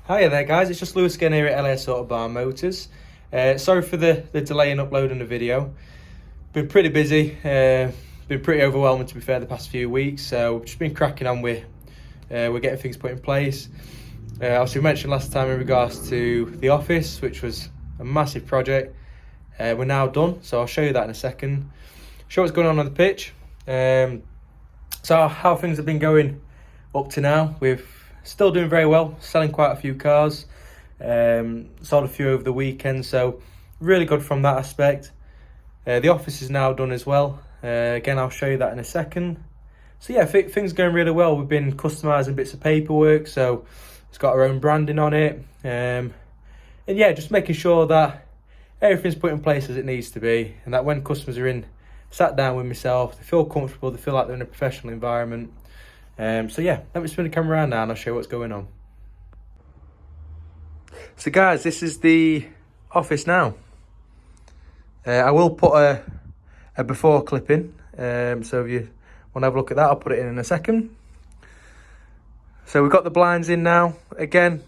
Hiya there guys, it's just Lewis again here at LS Autobar Motors. Sorry for the delay in uploading the video. Been pretty busy, been pretty overwhelming to be fair the past few weeks, so just been cracking on with we're getting things put in place. Obviously we mentioned last time in regards to the office, which was a massive project. We're now done, so I'll show you that in a second. Show what's going on the pitch. So how things have been going up to now. We've still doing very well, selling quite a few cars, sold a few over the weekend, so really good from that aspect. The office is now done as well. Again, I'll show you that in a second. So yeah, things are going really well. We've been customising bits of paperwork, so it's got our own branding on it. And yeah, just making sure that everything's put in place as it needs to be, and that when customers are sat down with myself, they feel comfortable, they feel like they're in a professional environment. So yeah, let me spin the camera around now and I'll show you what's going on. So guys, this is the office now. I will put a before clip in, so if you want to have a look at that, I'll put it in a second. So we've got the blinds in now. Again,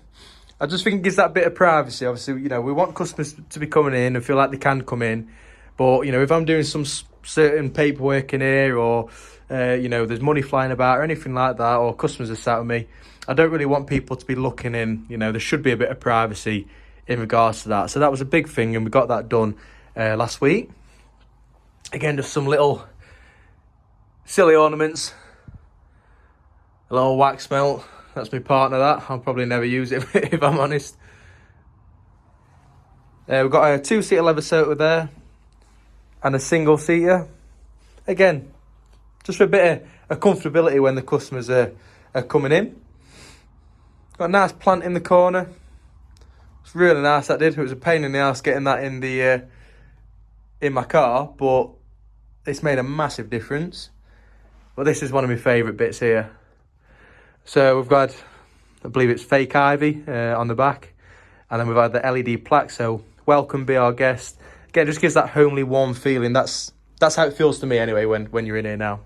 I just think it gives that bit of privacy. Obviously, you know, we want customers to be coming in and feel like they can come in. But, you know, if I'm doing some certain paperwork in here, or you know, there's money flying about or anything like that, or customers are sat with me, I don't really want people to be looking in. You know, there should be a bit of privacy in regards to that. So that was a big thing, and we got that done last week. Again, just some little silly ornaments, a little wax melt. That's my partner. That I'll probably never use it if I'm honest. We've got a 2-seater leather sofa there and a single seater. Again, just for a bit of comfortability when the customers are coming in. Got a nice plant in the corner. It's really nice, that did. It was a pain in the ass getting that in my car, but it's made a massive difference. But this is one of my favourite bits here. So we've got, I believe it's fake ivy on the back. And then we've had the LED plaque, so welcome, be our guest. Again, it just gives that homely, warm feeling. That's how it feels to me anyway when you're in here now.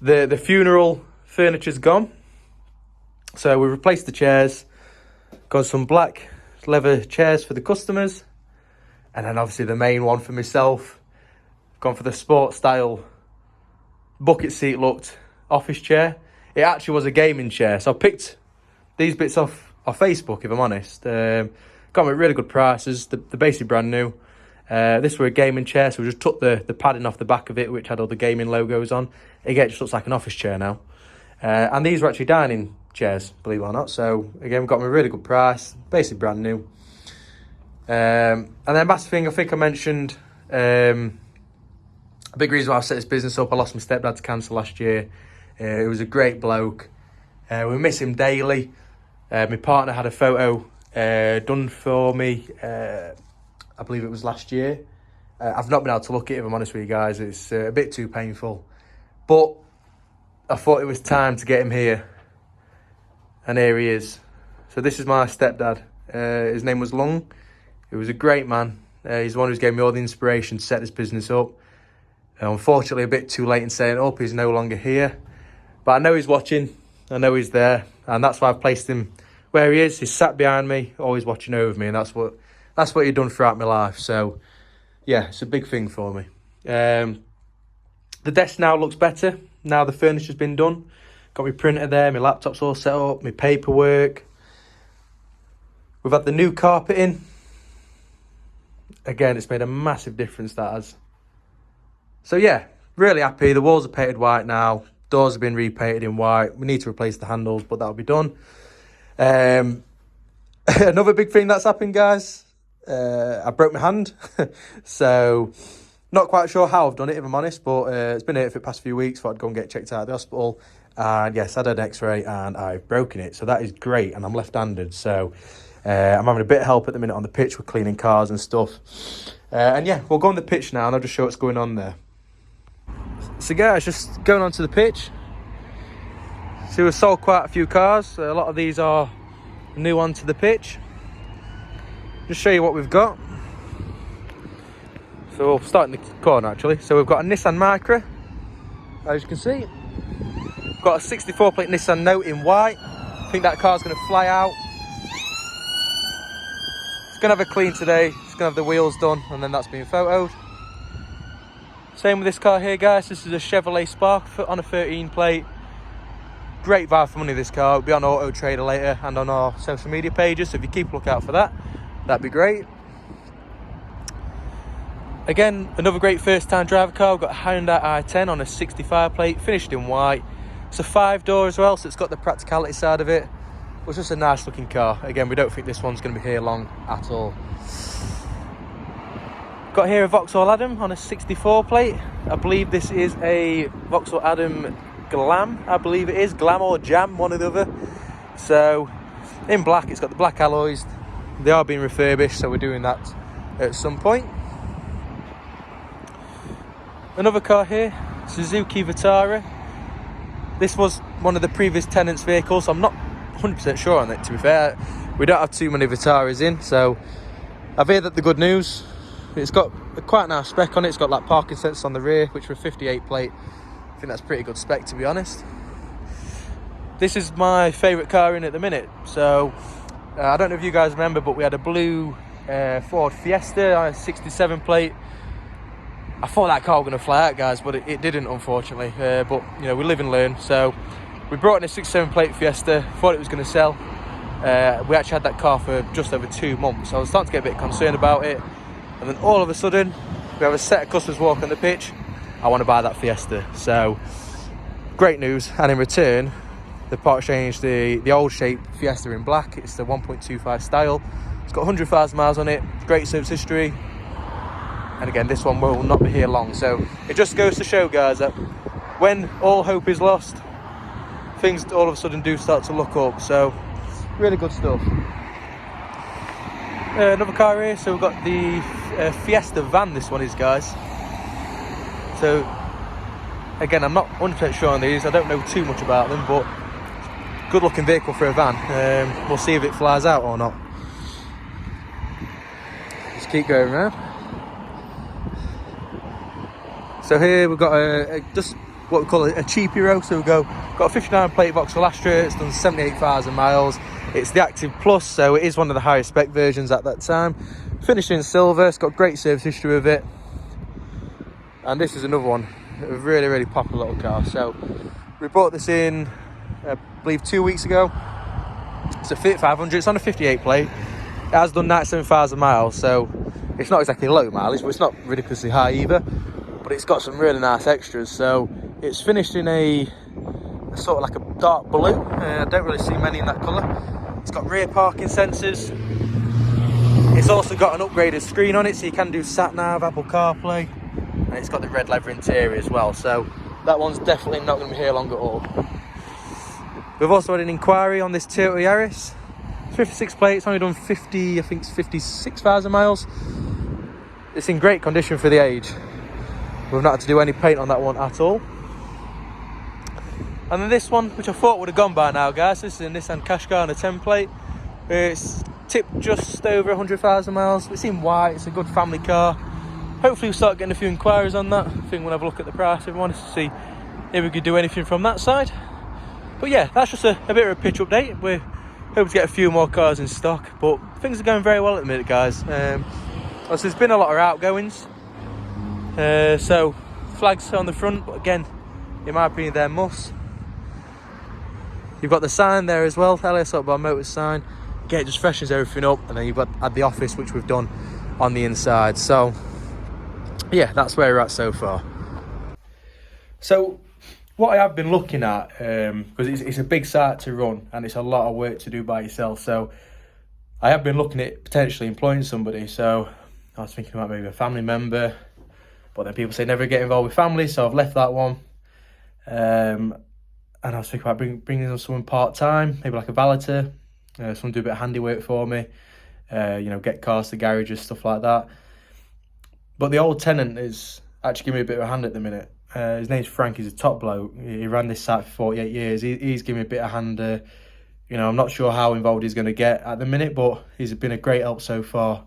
The funeral furniture's gone. So we've replaced the chairs. Got some black leather chairs for the customers. And then obviously the main one for myself. Gone for the sport style bucket seat looked office chair. It actually was a gaming chair. So I picked these bits off Facebook, if I'm honest. Got them at really good prices. They're basically brand new. This were a gaming chair, so we just took the padding off the back of it, which had all the gaming logos on. Again, it just looks like an office chair now. And these were actually dining chairs, believe it or not. So again, we got them at a really good price, basically brand new. And then massive thing, I think I mentioned, a big reason why I set this business up, I lost my stepdad to cancer last year. He was a great bloke. We miss him daily. My partner had a photo done for me, I believe it was last year. I've not been able to look at it, if I'm honest with you guys. It's a bit too painful. But I thought it was time to get him here. And here he is. So this is my stepdad. His name was Lung. He was a great man. He's the one who's gave me all the inspiration to set this business up. Unfortunately, a bit too late in setting it up. He's no longer here. But I know he's watching. I know he's there. And that's why I've placed him where he is. He's sat behind me, always watching over me. And that's what he's done throughout my life. So, yeah, it's a big thing for me. The desk now looks better. Now the furniture's been done. Got my printer there, my laptop's all set up, my paperwork. We've had the new carpet in. Again, it's made a massive difference, that has. So, yeah, really happy. The walls are painted white now. Doors have been repainted in white. We need to replace the handles, but that'll be done. Another big thing that's happened, guys. I broke my hand. So, not quite sure how I've done it, if I'm honest, but it's been here for the past few weeks. Thought I'd go and get checked out at the hospital. And yes, I had an x-ray and I've broken it. So that is great. And I'm left-handed. So I'm having a bit of help at the minute on the pitch with cleaning cars and stuff. And yeah, we'll go on the pitch now and I'll just show what's going on there. So guys, just going onto the pitch. So we've sold quite a few cars. A lot of these are new onto the pitch. Just show you what we've got. So we'll start in the corner actually. So we've got a Nissan Micra, as you can see. We've got a 64 plate Nissan Note in white. I think that car's going to fly out. Gonna have a clean today, just gonna have the wheels done, and then that's being photoed. Same with this car here, guys. This is a Chevrolet Spark on a 13 plate. Great value for money, this car. It'll be on Auto Trader later and on our social media pages, so if you keep a look out for that, that'd be great. Again, another great first time driver car. We've got a Hyundai i10 on a 65 plate, finished in white. It's a 5-door as well, so it's got the practicality side of it. It was just a nice looking car. Again, we don't think this one's going to be here long at all. Got here a Vauxhall Adam on a 64 plate. I believe this is a Vauxhall Adam Glam. I believe it is Glam or Jam, one or the other. So in black, it's got the black alloys. They are being refurbished, so we're doing that at some point. Another car here, Suzuki Vitara. This was one of the previous tenants' vehicles, so I'm not 100% sure on it, to be fair. We don't have too many Vitaras in, so I've heard that the good news. It's got a quite nice spec on it. It's got like parking sensors on the rear, which were 58 plate. I think that's pretty good spec, to be honest. This is my favourite car in at the minute. So I don't know if you guys remember, but we had a blue Ford Fiesta on a 67 plate. I thought that car was going to fly out, guys, but it didn't, unfortunately. But you know, we live and learn. So we brought in a 67 plate Fiesta. Thought it was going to sell. We actually had that car for just over 2 months. So I was starting to get a bit concerned about it. And then all of a sudden, we have a set of customers walk on the pitch. I want to buy that Fiesta. So, great news. And in return, the part exchanged the old shape Fiesta in black. It's the 1.25 style. It's got 100,000 miles on it. Great service history. And again, this one will not be here long. So, it just goes to show, guys, that when all hope is lost, things all of a sudden do start to look up. So, really good stuff. Another car here, so we've got the Fiesta van, this one is, guys. So again, I'm not 100% sure on these, I don't know too much about them, but good looking vehicle for a van. We'll see if it flies out or not. Just keep going around. So here we've got just what we call a cheap Hero. So we've got a 59 plate Vauxhall Astra. It's done 78,000 miles. It's the Active Plus, so it is one of the highest spec versions at that time. Finished in silver. It's got great service history with it. And this is another one, a really, really popular little car. So we bought this in, I believe, 2 weeks ago. It's a Fiat 500. It's on a 58 plate. It has done 97,000 miles, so it's not exactly low mileage, but it's not ridiculously high either. But it's got some really nice extras. So it's finished in a sort of like a dark blue. I don't really see many in that colour. It's got rear parking sensors. It's also got an upgraded screen on it, so you can do sat-nav, Apple CarPlay. And it's got the red leather interior as well, so that one's definitely not going to be here long at all. We've also had an inquiry on this Toyota Yaris. 56 plate, it's only done 56,000 miles. It's in great condition for the age. We've not had to do any paint on that one at all. And then this one, which I thought would have gone by now, guys. This is a Nissan Qashqai on a 10 plate. It's tipped just over 100,000 miles. It's in white. It's a good family car. Hopefully we'll start getting a few inquiries on that. I think we'll have a look at the price if we want to see if we could do anything from that side. But yeah, that's just a bit of a pitch update. We're hoping to get a few more cars in stock, but things are going very well at the minute, guys. So there's been a lot of outgoings. So flags on the front, but again, in my opinion, they're must. You've got the sign there as well, LS Up by Motors sign. Again, it just freshens everything up, and then you've got at the office, which we've done on the inside. So yeah, that's where we're at so far. So what I have been looking at, because it's a big site to run and it's a lot of work to do by yourself, so I have been looking at potentially employing somebody. So I was thinking about maybe a family member, but then people say never get involved with family, so I've left that one. And I was thinking about bringing in someone part-time, maybe like a valeter, someone do a bit of handiwork for me, get cars to garages, stuff like that. But the old tenant is actually giving me a bit of a hand at the minute. His name's Frank, he's a top bloke. He ran this site for 48 years. He's giving me a bit of hand. I'm not sure how involved he's going to get at the minute, but he's been a great help so far.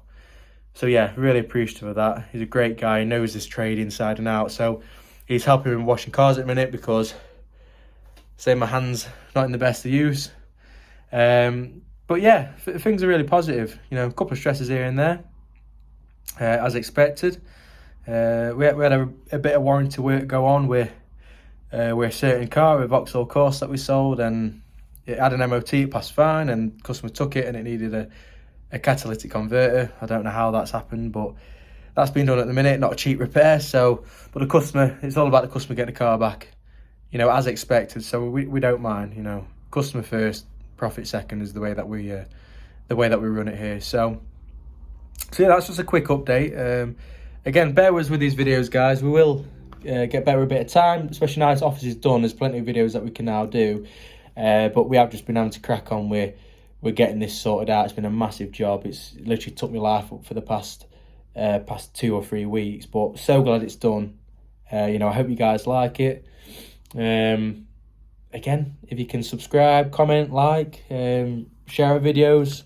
So yeah, really appreciative of that. He's a great guy, he knows his trade inside and out. So he's helping me washing cars at the minute because, say, my hand's not in the best of use. But yeah, things are really positive. You know, a couple of stresses here and there, as expected. We had a bit of warranty work go on with a certain car, a Vauxhall Corsa that we sold, and it had an MOT, it passed fine, and customer took it and it needed a catalytic converter. I don't know how that's happened, but that's been done at the minute, not a cheap repair. So, but the customer, it's all about the customer getting the car back, you know, as expected. So we don't mind, you know, customer first, profit second is the way that we run it here. So yeah, that's just a quick update. Again, bear with us with these videos, guys. We will get better a bit of time, especially now this office is done. There's plenty of videos that we can now do, but we have just been having to crack on. We're getting this sorted out. It's been a massive job. It's literally took my life up for the past 2 or 3 weeks, but so glad it's done. You know, I hope you guys like it. Again, if you can subscribe, comment, like, share our videos,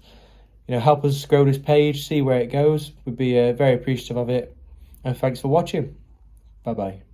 you know, help us grow this page, see where it goes. We'd be very appreciative of it. And thanks for watching. Bye bye.